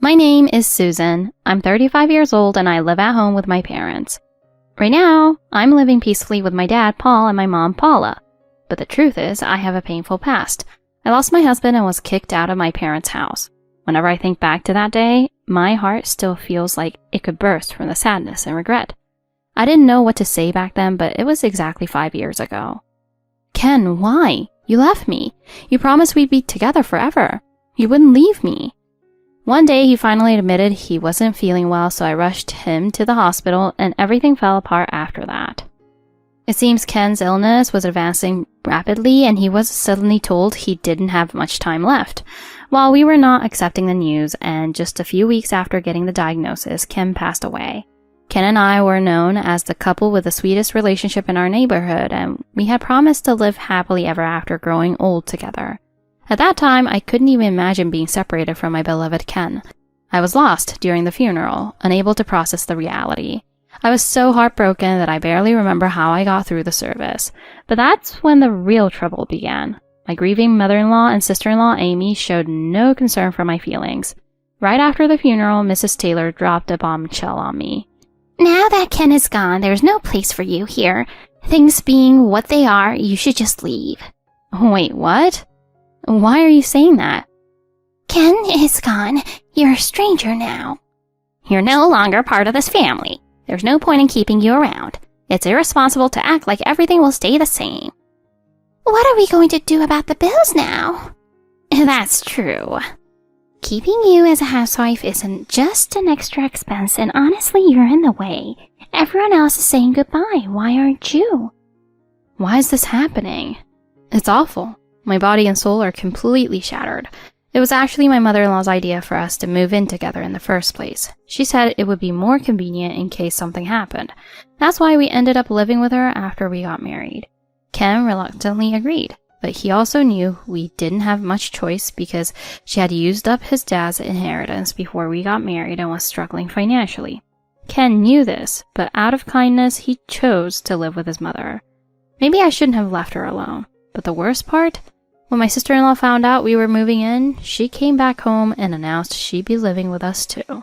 My name is Susan. I'm 35 years old and I live at home with my parents. Right now, I'm living peacefully with my dad, Paul, and my mom, Paula. But the truth is, I have a painful past. I lost my husband and was kicked out of my parents' house. Whenever I think back to that day, my heart still feels like it could burst from the sadness and regret. I didn't know what to say back then, but it was exactly 5 years ago. Ken, why? You left me. You promised we'd be together forever. You wouldn't leave me. One day, he finally admitted he wasn't feeling well, so I rushed him to the hospital, and everything fell apart after that. It seems Ken's illness was advancing rapidly, and he was suddenly told he didn't have much time left. While we were not accepting the news, and just a few weeks after getting the diagnosis, Ken passed away. Ken and I were known as the couple with the sweetest relationship in our neighborhood, and we had promised to live happily ever after growing old together. At that time, I couldn't even imagine being separated from my beloved Ken. I was lost during the funeral, unable to process the reality. I was so heartbroken that I barely remember how I got through the service. But that's when the real trouble began. My grieving mother-in-law and sister-in-law Amy showed no concern for my feelings. Right after the funeral, Mrs. Taylor dropped a bombshell on me. Now that Ken is gone, there's no place for you here. Things being what they are, you should just leave. Wait, what? Why are you saying that? Ken is gone. You're a stranger now. You're no longer part of this family. There's no point in keeping you around. It's irresponsible to act like everything will stay the same. What are we going to do about the bills now? That's true. Keeping you as a housewife isn't just an extra expense, and honestly, you're in the way. Everyone else is saying goodbye. Why aren't you? Why is this happening? It's awful. My body and soul are completely shattered. It was actually my mother-in-law's idea for us to move in together in the first place. She said it would be more convenient in case something happened. That's why we ended up living with her after we got married. Ken reluctantly agreed, but he also knew we didn't have much choice because she had used up his dad's inheritance before we got married and was struggling financially. Ken knew this, but out of kindness, he chose to live with his mother. Maybe I shouldn't have left her alone, but the worst part? When my sister-in-law found out we were moving in, she came back home and announced she'd be living with us too.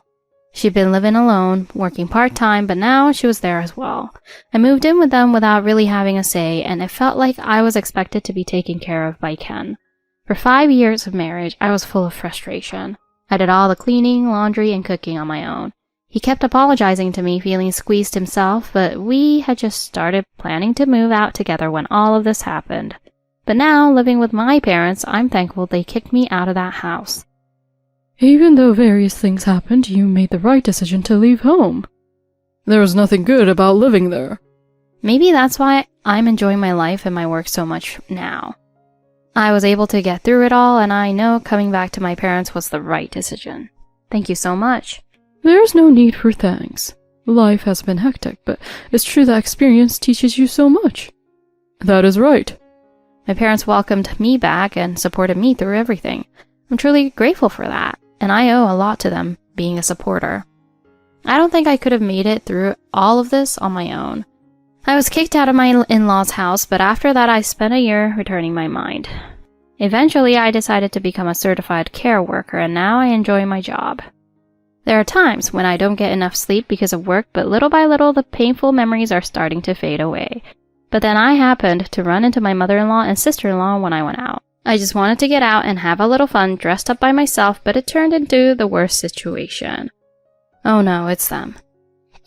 She'd been living alone, working part-time, but now she was there as well. I moved in with them without really having a say, and it felt like I was expected to be taken care of by Ken. For 5 years of marriage, I was full of frustration. I did all the cleaning, laundry, and cooking on my own. He kept apologizing to me, feeling squeezed himself, but we had just started planning to move out together when all of this happened. But now, living with my parents, I'm thankful they kicked me out of that house. Even though various things happened, you made the right decision to leave home. There was nothing good about living there. Maybe that's why I'm enjoying my life and my work so much now. I was able to get through it all, and I know coming back to my parents was the right decision. Thank you so much. There's no need for thanks. Life has been hectic, but it's true that experience teaches you so much. That is right. My parents welcomed me back and supported me through everything. I'm truly grateful for that, and I owe a lot to them being a supporter. I don't think I could have made it through all of this on my own. I was kicked out of my in-laws' house, but after that I spent a year returning my mind. Eventually, I decided to become a certified care worker, and now I enjoy my job. There are times when I don't get enough sleep because of work, but little by little the painful memories are starting to fade away. But then I happened to run into my mother-in-law and sister-in-law when I went out. I just wanted to get out and have a little fun dressed up by myself, but it turned into the worst situation. Oh no, it's them.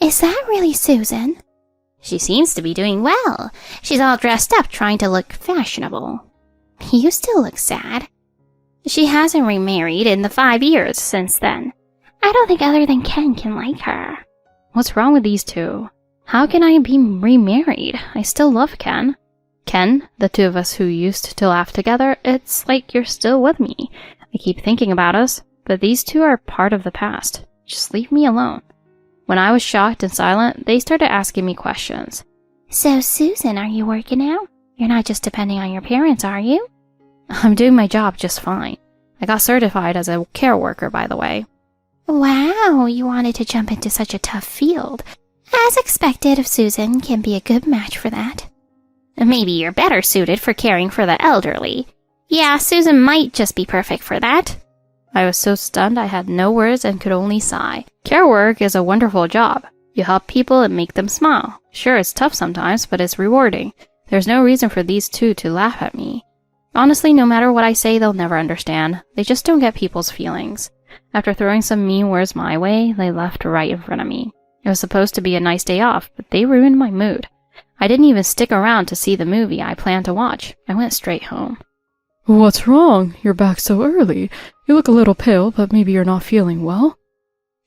Is that really Susan? She seems to be doing well. She's all dressed up trying to look fashionable. You still look sad. She hasn't remarried in the 5 years since then. I don't think other than Ken can like her. What's wrong with these two? How can I be remarried? I still love Ken. Ken, the two of us who used to laugh together, it's like you're still with me. I keep thinking about us, but these two are part of the past. Just leave me alone. When I was shocked and silent, they started asking me questions. So, Susan, are you working out? You're not just depending on your parents, are you? I'm doing my job just fine. I got certified as a care worker, by the way. Wow, you wanted to jump into such a tough field. As expected, Susan can be a good match for that. Maybe you're better suited for caring for the elderly. Yeah, Susan might just be perfect for that. I was so stunned I had no words and could only sigh. Care work is a wonderful job. You help people and make them smile. Sure, it's tough sometimes, but it's rewarding. There's no reason for these two to laugh at me. Honestly, no matter what I say, they'll never understand. They just don't get people's feelings. After throwing some mean words my way, they left right in front of me. It was supposed to be a nice day off, but they ruined my mood. I didn't even stick around to see the movie I planned to watch. I went straight home. What's wrong? You're back so early. You look a little pale, but maybe you're not feeling well.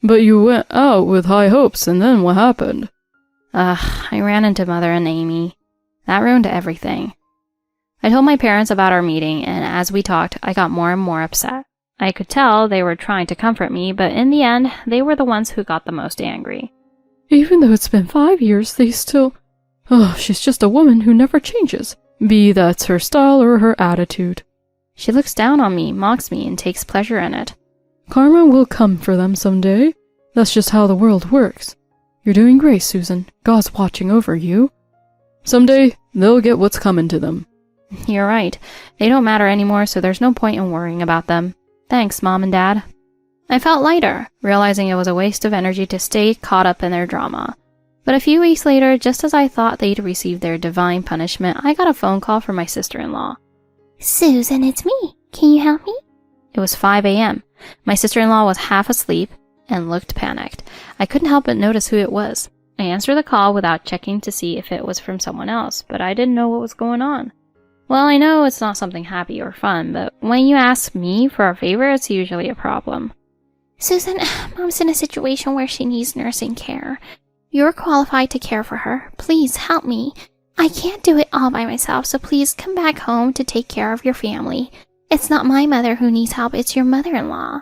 But you went out with high hopes, and then what happened? I ran into Mother and Amy. That ruined everything. I told my parents about our meeting, and as we talked, I got more and more upset. I could tell they were trying to comfort me, but in the end, they were the ones who got the most angry. Even though it's been 5 years, they still... she's just a woman who never changes. Be that's her style or her attitude. She looks down on me, mocks me, and takes pleasure in it. Karma will come for them someday. That's just how the world works. You're doing great, Susan. God's watching over you. Someday, they'll get what's coming to them. You're right. They don't matter anymore, so there's no point in worrying about them. Thanks, Mom and Dad. I felt lighter, realizing it was a waste of energy to stay caught up in their drama. But a few weeks later, just as I thought they'd received their divine punishment, I got a phone call from my sister-in-law. Susan, it's me. Can you help me? It was 5 a.m. My sister-in-law was half asleep and looked panicked. I couldn't help but notice who it was. I answered the call without checking to see if it was from someone else, but I didn't know what was going on. Well, I know it's not something happy or fun, but when you ask me for a favor, it's usually a problem. Susan, Mom's in a situation where she needs nursing care. You're qualified to care for her. Please help me. I can't do it all by myself, so please come back home to take care of your family. It's not my mother who needs help, it's your mother-in-law.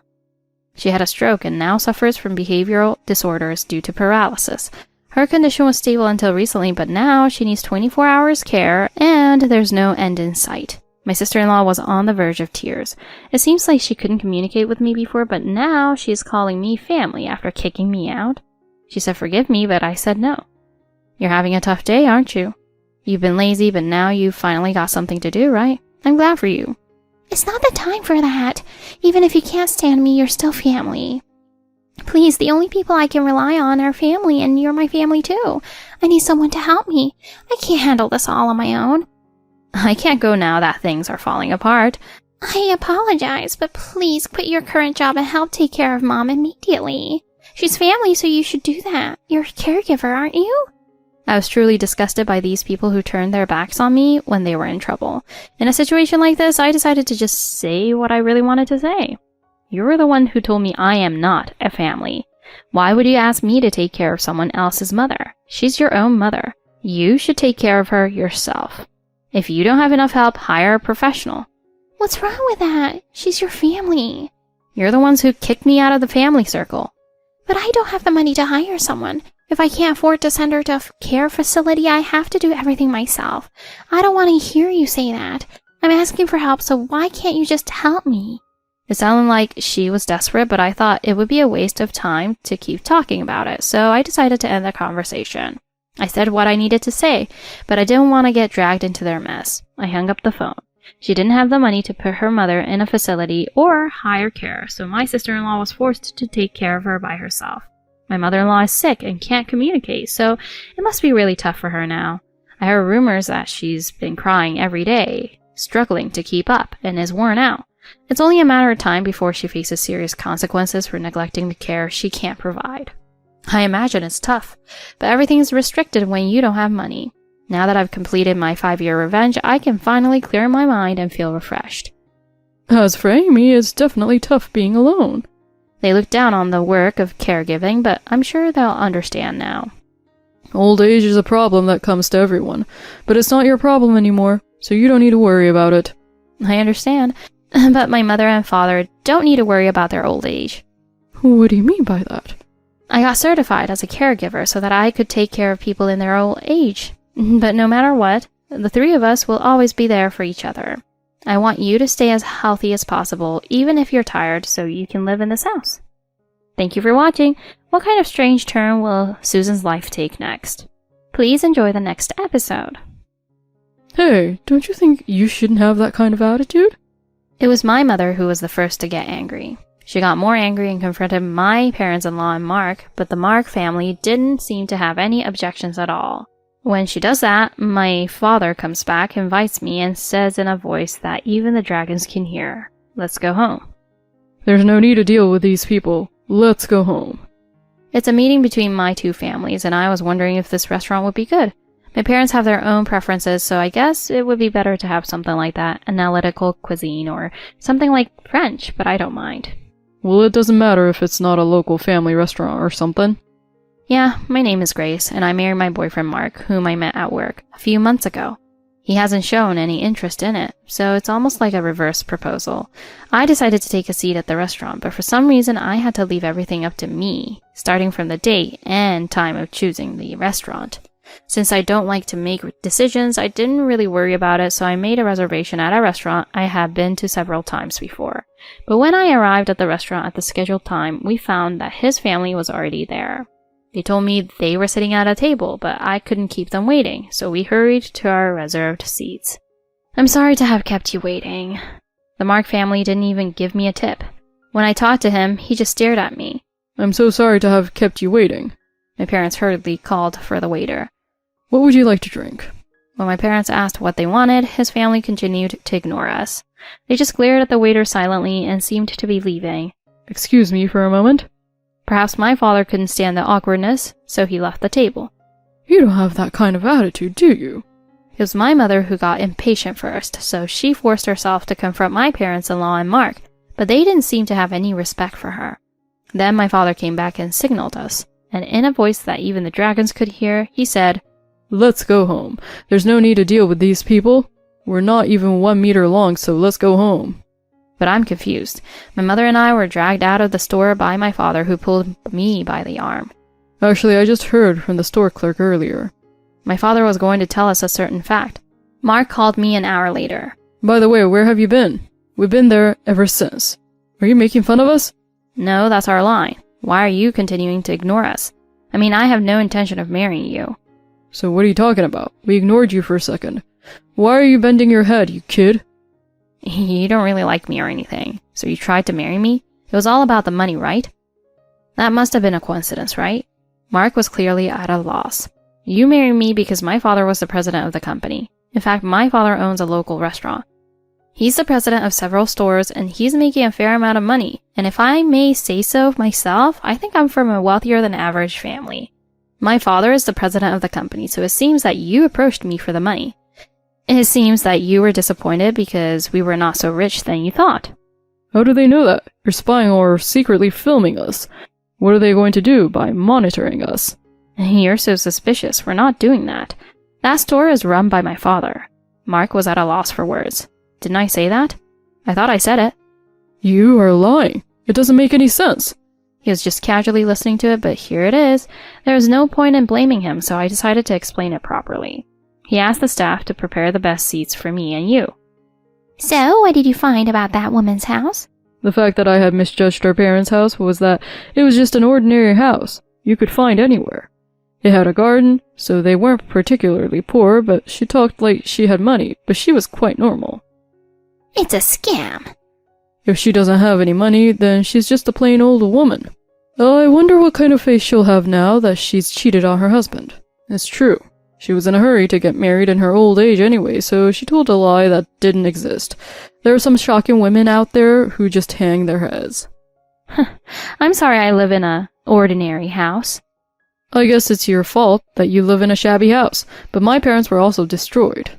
She had a stroke and now suffers from behavioral disorders due to paralysis. Her condition was stable until recently, but now she needs 24 hours care, and there's no end in sight. My sister-in-law was on the verge of tears. It seems like she couldn't communicate with me before, but now she's calling me family after kicking me out. She said forgive me, but I said no. You're having a tough day, aren't you? You've been lazy, but now you've finally got something to do, right? I'm glad for you. It's not the time for that. Even if you can't stand me, you're still family. Please, the only people I can rely on are family, and you're my family too. I need someone to help me. I can't handle this all on my own. I can't go now that things are falling apart. I apologize, but please quit your current job and help take care of Mom immediately. She's family, so you should do that. You're a caregiver, aren't you? I was truly disgusted by these people who turned their backs on me when they were in trouble. In a situation like this, I decided to just say what I really wanted to say. You were the one who told me I am not a family. Why would you ask me to take care of someone else's mother? She's your own mother. You should take care of her yourself. If you don't have enough help, hire a professional. What's wrong with that? She's your family. You're the ones who kicked me out of the family circle. But I don't have the money to hire someone. If I can't afford to send her to a care facility, I have to do everything myself. I don't want to hear you say that. I'm asking for help, so why can't you just help me? It sounded like she was desperate, but I thought it would be a waste of time to keep talking about it, so I decided to end the conversation. I said what I needed to say, but I didn't want to get dragged into their mess. I hung up the phone. She didn't have the money to put her mother in a facility or hire care, so my sister-in-law was forced to take care of her by herself. My mother-in-law is sick and can't communicate, so it must be really tough for her now. I heard rumors that she's been crying every day, struggling to keep up, and is worn out. It's only a matter of time before she faces serious consequences for neglecting the care she can't provide. I imagine it's tough, but everything is restricted when you don't have money. Now that I've completed my 5-year revenge, I can finally clear my mind and feel refreshed. As for Amy, it's definitely tough being alone. They look down on the work of caregiving, but I'm sure they'll understand now. Old age is a problem that comes to everyone, but it's not your problem anymore, so you don't need to worry about it. I understand, but my mother and father don't need to worry about their old age. What do you mean by that? I got certified as a caregiver so that I could take care of people in their old age. But no matter what, the three of us will always be there for each other. I want you to stay as healthy as possible, even if you're tired, so you can live in this house. Thank you for watching. What kind of strange turn will Susan's life take next? Please enjoy the next episode. Hey, don't you think you shouldn't have that kind of attitude? It was my mother who was the first to get angry. She got more angry and confronted my parents-in-law and Mark, but the Mark family didn't seem to have any objections at all. When she does that, my father comes back, invites me, and says in a voice that even the dragons can hear, "Let's go home." There's no need to deal with these people. Let's go home. It's a meeting between my two families, and I was wondering if this restaurant would be good. My parents have their own preferences, so I guess it would be better to have something like that, analytical cuisine, or something like French, but I don't mind. Well, it doesn't matter if it's not a local family restaurant or something. Yeah, my name is Grace, and I married my boyfriend Mark, whom I met at work a few months ago. He hasn't shown any interest in it, so it's almost like a reverse proposal. I decided to take a seat at the restaurant, but for some reason I had to leave everything up to me, starting from the date and time of choosing the restaurant. Since I don't like to make decisions, I didn't really worry about it, so I made a reservation at a restaurant I had been to several times before. But when I arrived at the restaurant at the scheduled time, we found that his family was already there. They told me they were sitting at a table, but I couldn't keep them waiting, so we hurried to our reserved seats. "I'm sorry to have kept you waiting." The Mark family didn't even give me a tip. When I talked to him, he just stared at me. I'm so sorry to have kept you waiting. My parents hurriedly called for the waiter. What would you like to drink? When my parents asked what they wanted, his family continued to ignore us. They just glared at the waiter silently and seemed to be leaving. Excuse me for a moment. Perhaps my father couldn't stand the awkwardness, so he left the table. You don't have that kind of attitude, do you? It was my mother who got impatient first, so she forced herself to confront my parents-in-law and Mark, but they didn't seem to have any respect for her. Then my father came back and signaled us, and in a voice that even the dragons could hear, he said, "Let's go home. There's no need to deal with these people. We're not even 1 meter long, so let's go home." But I'm confused. My mother and I were dragged out of the store by my father, who pulled me by the arm. Actually, I just heard from the store clerk earlier. My father was going to tell us a certain fact. Mark called me an hour later. By the way, where have you been? We've been there ever since. Are you making fun of us? No, that's our line. Why are you continuing to ignore us? I mean, I have no intention of marrying you. So what are you talking about? We ignored you for a second. Why are you bending your head, you kid? You don't really like me or anything, so you tried to marry me? It was all about the money, right? That must have been a coincidence, right? Mark was clearly at a loss. You married me because my father was the president of the company. In fact, my father owns a local restaurant. He's the president of several stores, and he's making a fair amount of money. And if I may say so myself, I think I'm from a wealthier than average family. My father is the president of the company, so it seems that you approached me for the money. It seems that you were disappointed because we were not so rich than you thought. How do they know that? You're spying or secretly filming us. What are they going to do by monitoring us? You're so suspicious. We're not doing that. That store is run by my father. Mark was at a loss for words. Didn't I say that? I thought I said it. You are lying. It doesn't make any sense. He was just casually listening to it, but here it is. There was no point in blaming him, so I decided to explain it properly. He asked the staff to prepare the best seats for me and you. So, what did you find about that woman's house? The fact that I had misjudged our parents' house was that it was just an ordinary house you could find anywhere. It had a garden, so they weren't particularly poor, but she talked like she had money, but she was quite normal. It's a scam. If she doesn't have any money, then she's just a plain old woman. I wonder what kind of face she'll have now that she's cheated on her husband. It's true. She was in a hurry to get married in her old age anyway, so she told a lie that didn't exist. There are some shocking women out there who just hang their heads. I'm sorry I live in a ordinary house. I guess it's your fault that you live in a shabby house, but my parents were also destroyed.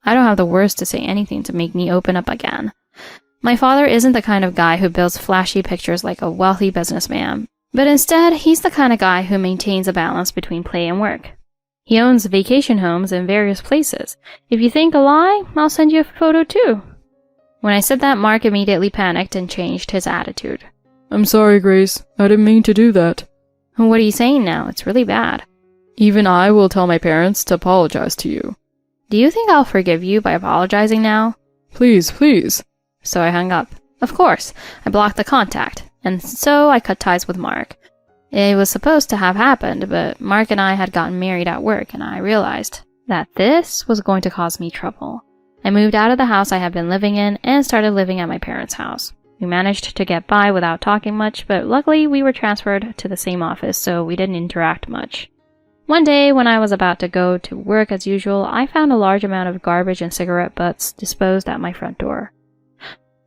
I don't have the words to say anything to make me open up again. My father isn't the kind of guy who builds flashy pictures like a wealthy businessman, but instead, he's the kind of guy who maintains a balance between play and work. He owns vacation homes in various places. If you think a lie, I'll send you a photo too. When I said that, Mark immediately panicked and changed his attitude. I'm sorry, Grace. I didn't mean to do that. What are you saying now? It's really bad. Even I will tell my parents to apologize to you. Do you think I'll forgive you by apologizing now? Please, please. So I hung up. Of course, I blocked the contact, and so I cut ties with Mark. It was supposed to have happened, but Mark and I had gotten married at work, and I realized that this was going to cause me trouble. I moved out of the house I had been living in and started living at my parents' house. We managed to get by without talking much, but luckily we were transferred to the same office, so we didn't interact much. One day, when I was about to go to work as usual, I found a large amount of garbage and cigarette butts disposed at my front door.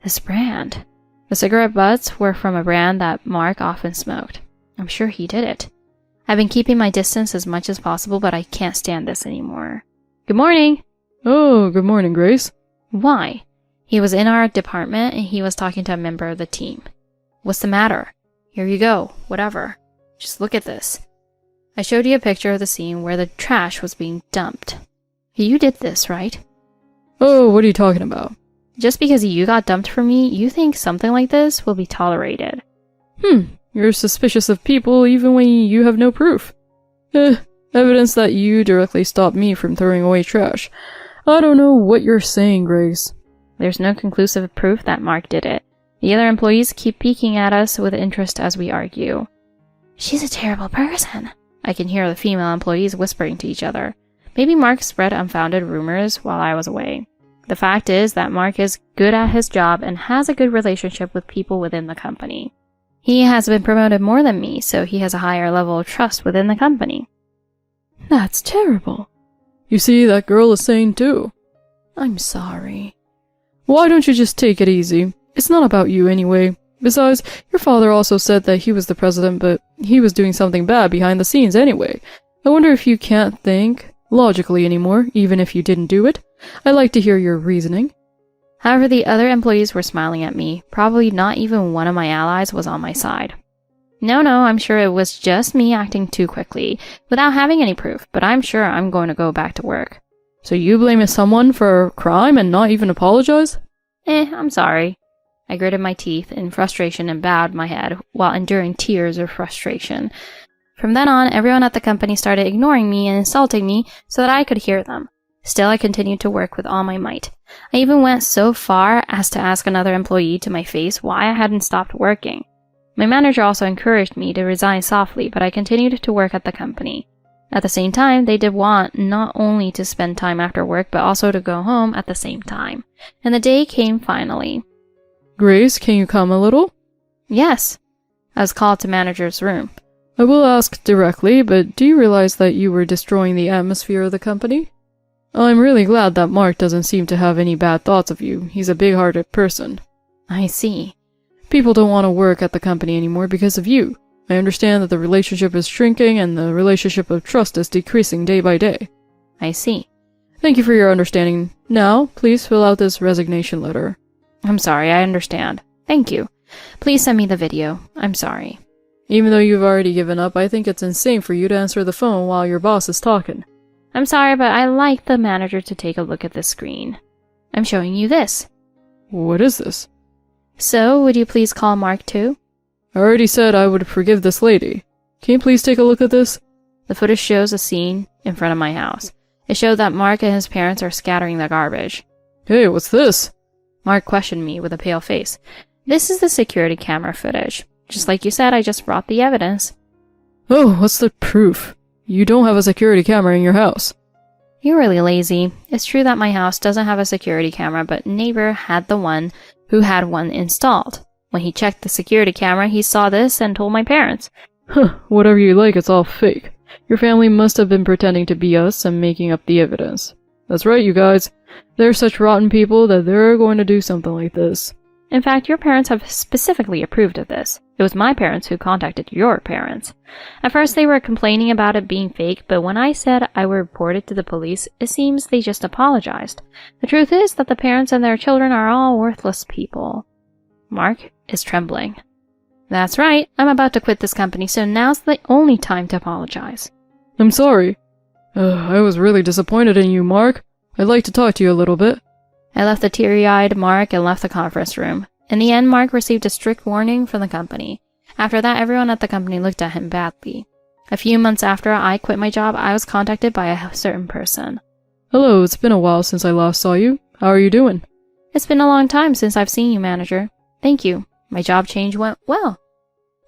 This brand. The cigarette butts were from a brand that Mark often smoked. I'm sure he did it. I've been keeping my distance as much as possible, but I can't stand this anymore. Good morning! Oh, good morning, Grace. Why? He was in our department and he was talking to a member of the team. What's the matter? Here you go, whatever. Just look at this. I showed you a picture of the scene where the trash was being dumped. You did this, right? Oh, what are you talking about? Just because you got dumped for me, you think something like this will be tolerated. You're suspicious of people even when you have no proof. Evidence that you directly stopped me from throwing away trash. I don't know what you're saying, Grace. There's no conclusive proof that Mark did it. The other employees keep peeking at us with interest as we argue. She's a terrible person. I can hear the female employees whispering to each other. Maybe Mark spread unfounded rumors while I was away. The fact is that Mark is good at his job and has a good relationship with people within the company. He has been promoted more than me, so he has a higher level of trust within the company. That's terrible. You see, that girl is saying too. I'm sorry. Why don't you just take it easy? It's not about you anyway. Besides, your father also said that he was the president, but he was doing something bad behind the scenes anyway. I wonder if you can't think logically anymore, even if you didn't do it. I'd like to hear your reasoning. However, the other employees were smiling at me. Probably not even one of my allies was on my side. No, I'm sure it was just me acting too quickly, without having any proof, but I'm sure I'm going to go back to work. So you blame someone for a crime and not even apologize? I'm sorry. I gritted my teeth in frustration and bowed my head while enduring tears of frustration. From then on, everyone at the company started ignoring me and insulting me so that I could hear them. Still, I continued to work with all my might. I even went so far as to ask another employee to my face why I hadn't stopped working. My manager also encouraged me to resign softly, but I continued to work at the company. At the same time, they did want not only to spend time after work, but also to go home at the same time. And the day came finally. Grace, can you come a little? Yes. I was called to manager's room. I will ask directly, but do you realize that you were destroying the atmosphere of the company? I'm really glad that Mark doesn't seem to have any bad thoughts of you. He's a big-hearted person. I see. People don't want to work at the company anymore because of you. I understand that the relationship is shrinking and the relationship of trust is decreasing day by day. I see. Thank you for your understanding. Now, please fill out this resignation letter. I'm sorry, I understand. Thank you. Please send me the video. I'm sorry. Even though you've already given up, I think it's insane for you to answer the phone while your boss is talking. I'm sorry, but I'd like the manager to take a look at the screen. I'm showing you this. What is this? So, would you please call Mark too? I already said I would forgive this lady. Can you please take a look at this? The footage shows a scene in front of my house. It showed that Mark and his parents are scattering the garbage. Hey, what's this? Mark questioned me with a pale face. This is the security camera footage. Just like you said, I just brought the evidence. Oh, what's the proof? You don't have a security camera in your house. You're really lazy. It's true that my house doesn't have a security camera, but neighbor had the one who had one installed. When he checked the security camera, he saw this and told my parents. Whatever you like, it's all fake. Your family must have been pretending to be us and making up the evidence. That's right, you guys. They're such rotten people that they're going to do something like this. In fact, your parents have specifically approved of this. It was my parents who contacted your parents. At first they were complaining about it being fake, but when I said I would report it to the police, it seems they just apologized. The truth is that the parents and their children are all worthless people. Mark is trembling. That's right, I'm about to quit this company, so now's the only time to apologize. I'm sorry. I was really disappointed in you, Mark. I'd like to talk to you a little bit. I left the teary-eyed Mark and left the conference room. In the end, Mark received a strict warning from the company. After that, everyone at the company looked at him badly. A few months after I quit my job, I was contacted by a certain person. Hello, it's been a while since I last saw you. How are you doing? It's been a long time since I've seen you, manager. Thank you. My job change went well.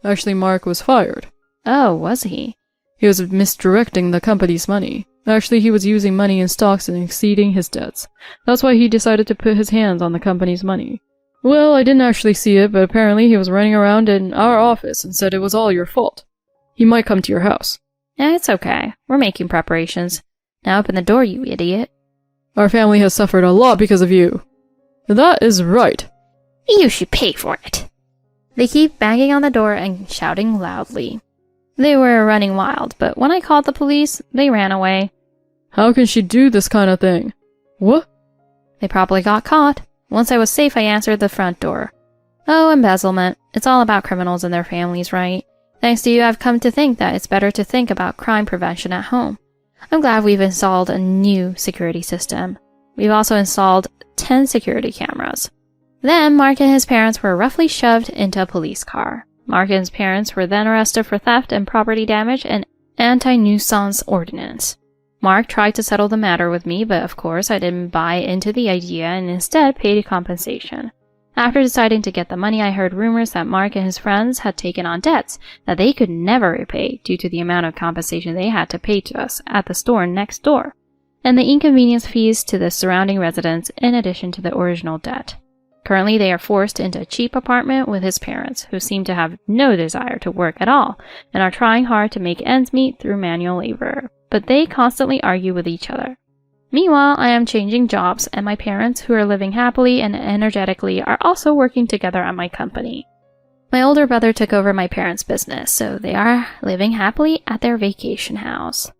Actually, Mark was fired. Oh, was he? He was misdirecting the company's money. Actually, he was using money in stocks and exceeding his debts. That's why he decided to put his hands on the company's money. Well, I didn't actually see it, but apparently he was running around in our office and said it was all your fault. He might come to your house. It's okay. We're making preparations. Now open the door, you idiot. Our family has suffered a lot because of you. That is right. You should pay for it. They keep banging on the door and shouting loudly. They were running wild, but when I called the police, they ran away. How can she do this kind of thing? What? They probably got caught. Once I was safe, I answered the front door. Oh, embezzlement. It's all about criminals and their families, right? Thanks to you, I've come to think that it's better to think about crime prevention at home. I'm glad we've installed a new security system. We've also installed 10 security cameras. Then, Mark and his parents were roughly shoved into a police car. Mark and his parents were then arrested for theft and property damage and anti-nuisance ordinance. Mark tried to settle the matter with me, but of course I didn't buy into the idea and instead paid compensation. After deciding to get the money, I heard rumors that Mark and his friends had taken on debts that they could never repay due to the amount of compensation they had to pay to us at the store next door, and the inconvenience fees to the surrounding residents in addition to the original debt. Currently, they are forced into a cheap apartment with his parents, who seem to have no desire to work at all, and are trying hard to make ends meet through manual labor, but they constantly argue with each other. Meanwhile, I am changing jobs, and my parents, who are living happily and energetically, are also working together at my company. My older brother took over my parents' business, so they are living happily at their vacation house.